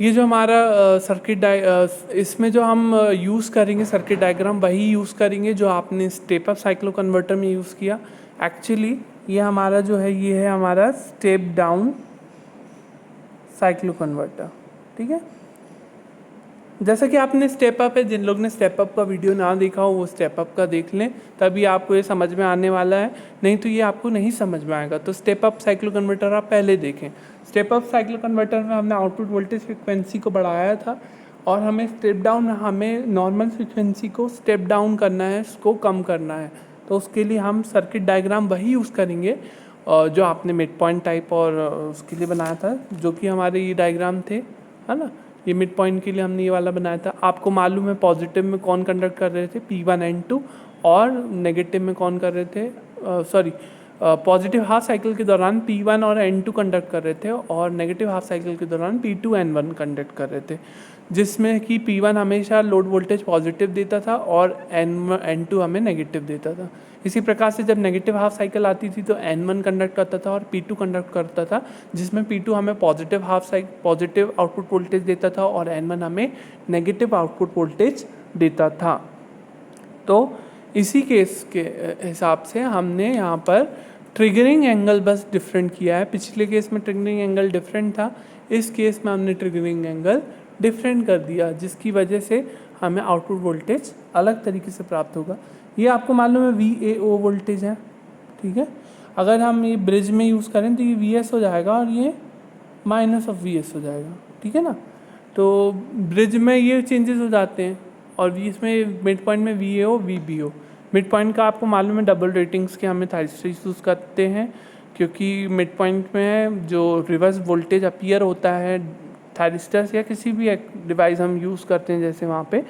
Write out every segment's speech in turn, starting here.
ये जो हमारा इसमें जो हम यूज़ करेंगे सर्किट डायग्राम वही यूज़ करेंगे जो आपने स्टेप अप साइक्लो कन्वर्टर में यूज़ किया। एक्चुअली ये हमारा जो है ये है हमारा स्टेप डाउन साइक्लो कन्वर्टर, ठीक है। जैसा कि आपने स्टेप अप है, जिन लोग ने स्टेप अप का वीडियो ना देखा हो वो स्टेप अप का देख लें, तभी आपको ये समझ में आने वाला है, नहीं तो ये आपको नहीं समझ में आएगा। तो स्टेप अप साइक्लो कन्वर्टर आप पहले देखें। स्टेप अप साइक्लो कन्वर्टर में हमने आउटपुट वोल्टेज फ्रिक्वेंसी को बढ़ाया था और हमें स्टेप डाउन, हमें नॉर्मल फ्रिक्वेंसी को स्टेप डाउन करना है, उसको कम करना है। तो उसके लिए हम सर्किट डायग्राम वही यूज़ करेंगे जो आपने मिड पॉइंट टाइप और उसके लिए बनाया था, जो कि हमारे ये डायग्राम थे, है ना। ये मिड पॉइंट के लिए हमने ये वाला बनाया था। आपको मालूम है पॉजिटिव में कौन कंडक्ट कर रहे थे, P1 N2, और नेगेटिव में कौन कर रहे थे, पॉजिटिव हाफ साइकिल के दौरान P1 और N2 कंडक्ट कर रहे थे और नेगेटिव हाफ साइकिल के दौरान P2 N1 कंडक्ट कर रहे थे, जिसमें कि P1 हमेशा लोड वोल्टेज पॉजिटिव देता था और N2 हमें नेगेटिव देता था। इसी प्रकार से जब नेगेटिव हाफ साइकिल आती थी तो N1 कंडक्ट करता था और P2 कंडक्ट करता था, जिसमें P2 हमें पॉजिटिव आउटपुट वोल्टेज देता था और N1 हमें नेगेटिव आउटपुट वोल्टेज देता था। तो इसी केस के हिसाब से हमने यहाँ पर ट्रिगरिंग एंगल बस डिफरेंट किया है। पिछले केस में ट्रिगरिंग एंगल डिफरेंट था, इस केस में हमने ट्रिगरिंग एंगल डिफरेंट कर दिया, जिसकी वजह से हमें आउटपुट वोल्टेज अलग तरीके से प्राप्त होगा। ये आपको मालूम है VAO वोल्टेज है, ठीक है। अगर हम ये ब्रिज में यूज़ करें तो ये VS हो जाएगा और ये माइनस ऑफ VS हो जाएगा, ठीक है ना। तो ब्रिज में ये चेंजेस हो जाते हैं और इसमें मिड पॉइंट में VAO VBO। मिड पॉइंट का आपको मालूम है डबल रेटिंग्स के हमें थायरिस्टर्स यूज़ करते हैं, क्योंकि मिड पॉइंट में जो रिवर्स वोल्टेज अपीयर होता है थायरिस्टर्स या किसी भी डिवाइस हम यूज़ करते हैं जैसे वहाँ पे,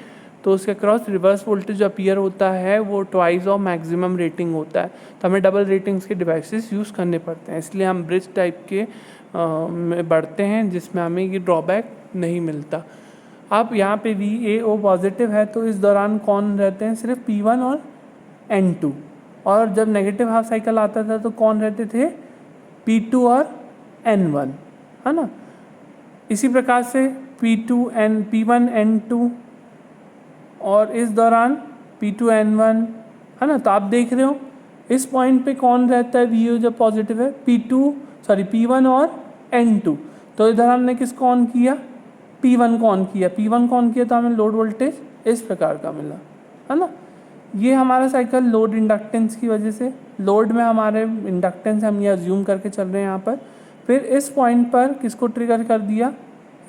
तो उसके अक्रॉस रिवर्स वोल्टेज जो अपीयर होता है वो ट्वाइस ऑफ मैक्सिमम रेटिंग होता है। तो हमें डबल रेटिंग्स के डिवाइसेस यूज़ करने पड़ते हैं, इसलिए हम ब्रिज टाइप के में बढ़ते हैं जिसमें हमें ये ड्रॉबैक नहीं मिलता। अब यहाँ पे VAO पॉजिटिव है तो इस दौरान कौन रहते हैं, सिर्फ P1 और N2, और जब नेगेटिव हाफ साइकिल आता था तो कौन रहते थे, P2 और N1, है ना। इसी प्रकार से P1 N2 और इस दौरान P2 N1, है ना। तो आप देख रहे हो इस पॉइंट पे कौन रहता है VAO जब पॉजिटिव है, P1 और N2। तो इधर हमने किसको ऑन किया, P1 को ऑन किया, तो हमें लोड वोल्टेज इस प्रकार का मिला, है ना। ये हमारा साइकिल लोड इंडक्टेंस की वजह से, लोड में हमारे इंडक्टेंस हम ये अज्यूम करके चल रहे हैं यहाँ पर। फिर इस पॉइंट पर किसको ट्रिगर कर दिया,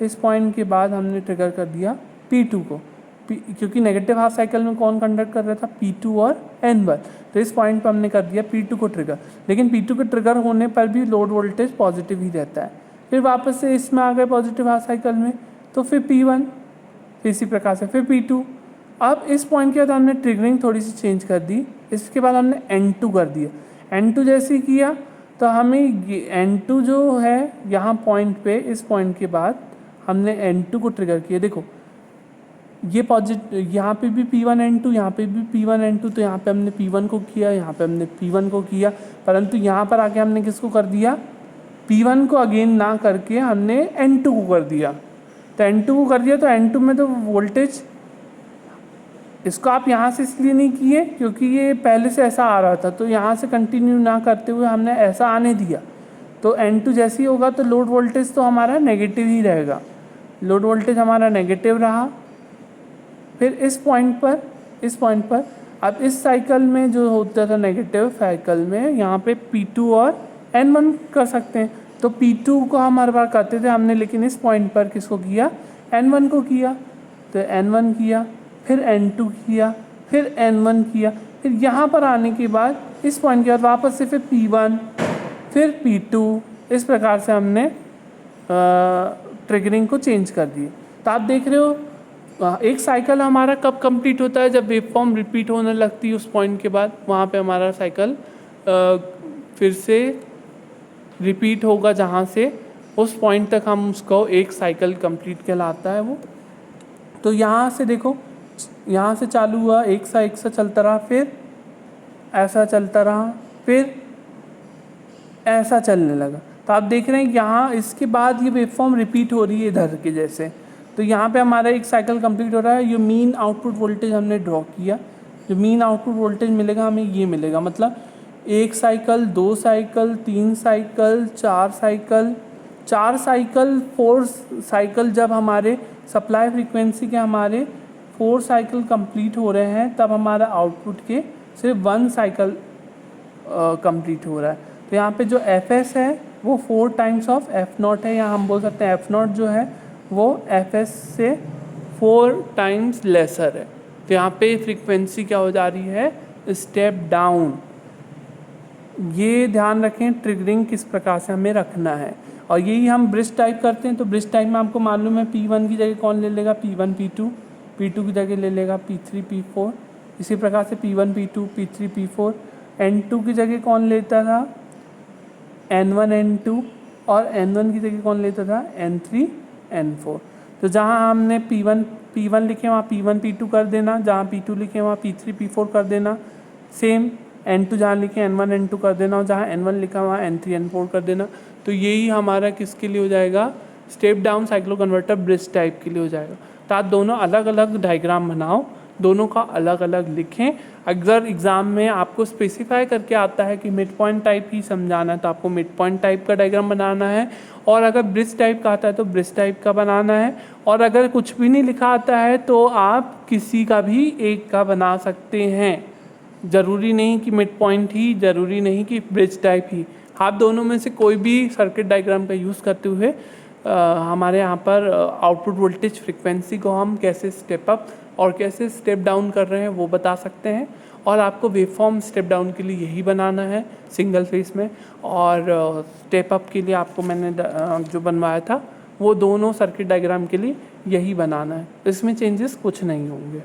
इस पॉइंट के बाद हमने ट्रिगर कर दिया P2 को, क्योंकि नेगेटिव हाफ साइकिल में कौन कंडक्ट कर रहा था, P2 और N1। तो इस पॉइंट पर हमने कर दिया P2 को ट्रिगर, लेकिन P2 के ट्रिगर होने पर भी लोड वोल्टेज पॉजिटिव ही रहता है। फिर वापस से इसमें आ गए पॉजिटिव हाफ साइकिल में, तो फिर P1, फिर इसी प्रकार से फिर P2। अब इस पॉइंट के बाद हमने ट्रिगरिंग थोड़ी सी चेंज कर दी, इसके बाद हमने N2 कर दिया। N2 जैसे किया तो हमें N2 जो है यहाँ पॉइंट पे, इस पॉइंट के बाद हमने N2 को ट्रिगर किया। देखो ये पॉजिटिव, यहाँ पे भी P1 N2, यहाँ पे भी P1 N2, तो यहाँ पे हमने P1 को किया, यहाँ पे हमने P1 को किया, परंतु यहाँ पर आके हमने किसको कर दिया, P1 को अगेन ना करके हमने N2 को कर दिया। तो N2 को कर दिया तो N2 में तो वोल्टेज, इसको आप यहाँ से इसलिए नहीं किए क्योंकि ये पहले से ऐसा आ रहा था, तो यहाँ से कंटिन्यू ना करते हुए हमने ऐसा आने दिया। तो N2 जैसे ही होगा तो लोड वोल्टेज तो हमारा नेगेटिव ही रहेगा, लोड वोल्टेज हमारा नेगेटिव रहा। फिर इस पॉइंट पर अब इस साइकिल में जो होता था नेगेटिव साइकिल में, यहाँ पे P2 और N1 कर सकते हैं। तो P2 को हम हर बार करते थे हमने, लेकिन इस पॉइंट पर किसको किया, N1 को किया। तो N1 किया, फिर N2 किया, फिर N1 किया, फिर यहाँ पर आने के बाद इस पॉइंट के बाद वापस से फिर P1, फिर P2, इस प्रकार से हमने ट्रिगरिंग को चेंज कर दिए। तो आप देख रहे हो एक साइकिल हमारा कब कंप्लीट होता है, जब वेवफॉर्म रिपीट होने लगती है उस पॉइंट के बाद, वहाँ पे हमारा साइकिल फिर से रिपीट होगा, जहाँ से उस पॉइंट तक हम उसको एक साइकिल कंप्लीट कहलाता है वो। तो यहाँ से देखो, यहाँ से चालू हुआ, एक सा चलता रहा, फिर ऐसा चलता रहा, फिर ऐसा चलने लगा। तो आप देख रहे हैं यहाँ इसके बाद ये वेवफॉर्म रिपीट हो रही है इधर के जैसे। तो यहाँ पे हमारा एक साइकिल कंप्लीट हो रहा है। ये मीन आउटपुट वोल्टेज हमने ड्रॉ किया, जो मीन आउटपुट वोल्टेज मिलेगा हमें ये मिलेगा, मतलब 1 cycle, 2 cycle, 3 cycle, 4 cycle, 4 cycle, 4 cycle. जब हमारे सप्लाई फ्रीक्वेंसी के हमारे 4 साइकिल कंप्लीट हो रहे हैं तब हमारा आउटपुट के सिर्फ 1 साइकिल कंप्लीट हो रहा है। तो यहाँ पे जो Fs है वो 4 टाइम्स ऑफ F0 है, या हम बोल सकते हैं F0 जो है वो Fs से 4 टाइम्स लेसर है। तो यहाँ पे फ्रीक्वेंसी क्या हो जा रही है, स्टेप डाउन। ये ध्यान रखें ट्रिगरिंग किस प्रकार से हमें रखना है। और यही हम ब्रिज टाइप करते हैं, तो ब्रिज टाइप में आपको मालूम है P1 की जगह कौन ले लेगा, P1 P2, P2 की जगह ले लेगा P3 P4। इसी प्रकार से P1 P2 P3 P4। N2 की जगह कौन लेता था, N1 N2, और N1 की जगह कौन लेता था, N3 N4। तो जहाँ हमने P1 लिखे वहाँ P1 P2 कर देना, जहाँ P2 लिखे वहाँ P3 P4 कर देना। सेम N2 जहाँ लिखे N1 N2 कर देना, और जहाँ N1 लिखा वहाँ N3 N4 कर देना। तो यही हमारा किसके लिए हो जाएगा, step down cyclo converter bridge type के लिए हो जाएगा। तो आप दोनों अलग अलग डायग्राम बनाओ, दोनों का अलग अलग लिखें। अगर एग्ज़ाम में आपको स्पेसिफाई करके आता है कि मिड पॉइंट टाइप ही समझाना है तो आपको मिड पॉइंट टाइप का डायग्राम बनाना है, और अगर ब्रिज टाइप का आता है तो ब्रिज टाइप का बनाना है। और अगर कुछ भी नहीं लिखा आता है तो आप किसी का भी एक का बना सकते हैं। ज़रूरी नहीं कि मिड पॉइंट ही, ज़रूरी नहीं कि ब्रिज टाइप ही। आप दोनों में से कोई भी सर्किट डायग्राम का यूज़ करते हुए हमारे यहाँ पर आउटपुट वोल्टेज फ्रिक्वेंसी को हम कैसे स्टेप अप और कैसे स्टेप डाउन कर रहे हैं वो बता सकते हैं। और आपको वेवफॉर्म स्टेप डाउन के लिए यही बनाना है सिंगल फेस में, और स्टेप अप के लिए आपको मैंने जो बनवाया था वो दोनों सर्किट डायग्राम के लिए यही बनाना है। इसमें चेंजेस कुछ नहीं होंगे।